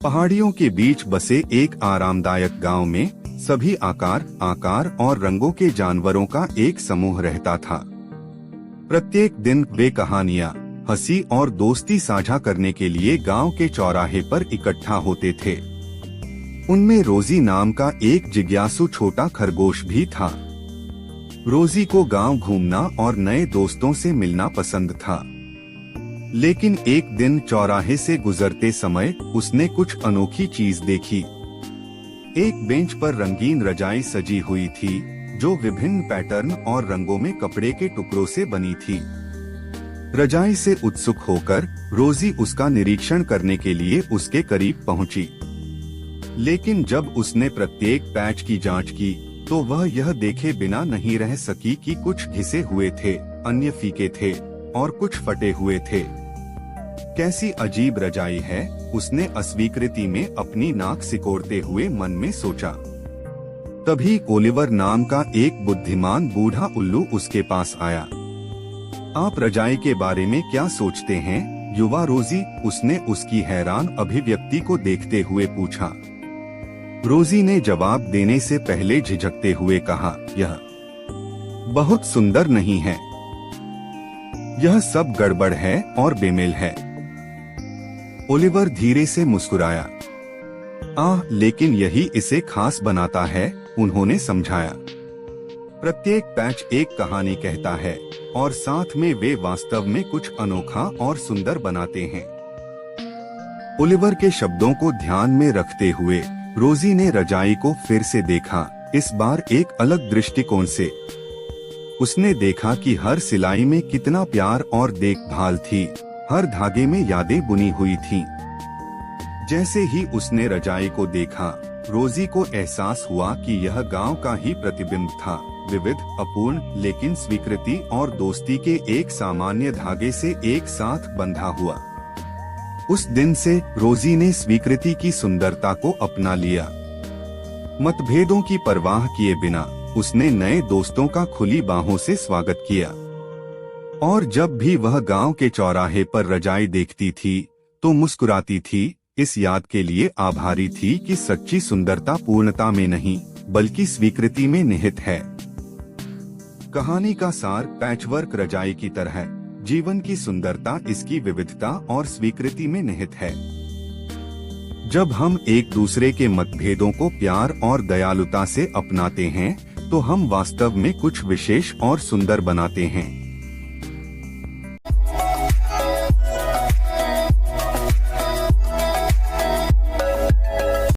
पहाड़ियों के बीच बसे एक आरामदायक गांव में सभी आकार और रंगों के जानवरों का एक समूह रहता था। प्रत्येक दिन वे कहानियां, हंसी और दोस्ती साझा करने के लिए गांव के चौराहे पर इकट्ठा होते थे। उनमें रोजी नाम का एक जिज्ञासु छोटा खरगोश भी था। रोजी को गांव घूमना और नए दोस्तों से मिलना पसंद था, लेकिन एक दिन चौराहे से गुजरते समय उसने कुछ अनोखी चीज देखी। एक बेंच पर रंगीन रजाई सजी हुई थी, जो विभिन्न पैटर्न और रंगों में कपड़े के टुकड़ों से बनी थी। रजाई से उत्सुक होकर रोजी उसका निरीक्षण करने के लिए उसके करीब पहुंची, लेकिन जब उसने प्रत्येक पैच की जांच की तो वह यह देखे बिना नहीं रह सकी कि कुछ घिसे हुए थे, अन्य फीके थे और कुछ फटे हुए थे। कैसी अजीब रजाई है, उसने अस्वीकृति में अपनी नाक सिकोड़ते हुए मन में सोचा। तभी ओलिवर नाम का एक बुद्धिमान बूढ़ा उल्लू उसके पास आया। आप रजाई के बारे में क्या सोचते हैं, युवा रोजी? उसने उसकी हैरान अभिव्यक्ति को देखते हुए पूछा। रोजी ने जवाब देने से पहले झिझकते हुए कहा, यह बहुत सुंदर नहीं है, यह सब गड़बड़ है और बेमेल है। ओलिवर धीरे से मुस्कुराया। लेकिन यही इसे खास बनाता है, उन्होंने समझाया। प्रत्येक पैच एक कहानी कहता है और साथ में वे वास्तव में कुछ अनोखा और सुंदर बनाते हैं। ओलिवर के शब्दों को ध्यान में रखते हुए रोजी ने रजाई को फिर से देखा, इस बार एक अलग दृष्टिकोण से। उसने देखा कि हर सिलाई में कितना प्यार और देखभाल थी, हर धागे में यादें बुनी हुई थीं। जैसे ही उसने रजाई को देखा, रोजी को एहसास हुआ कि यह गांव का ही प्रतिबिंब था, विविध, अपूर्ण, लेकिन स्वीकृति और दोस्ती के एक सामान्य धागे से एक साथ बंधा हुआ। उस दिन से रोजी ने स्वीकृति की सुंदरता को अपना लिया। मतभेदों की परवाह किए बिना उसने नए दोस्तों का खुली बाहों से स्वागत किया, और जब भी वह गांव के चौराहे पर रजाई देखती थी तो मुस्कुराती थी, इस याद के लिए आभारी थी कि सच्ची सुंदरता पूर्णता में नहीं बल्कि स्वीकृति में निहित है। कहानी का सार पैचवर्क रजाई की तरह, जीवन की सुंदरता इसकी विविधता और स्वीकृति में निहित है। जब हम एक दूसरे के मतभेदों को प्यार और दयालुता से अपनाते हैं तो हम वास्तव में कुछ विशेष और सुंदर बनाते हैं।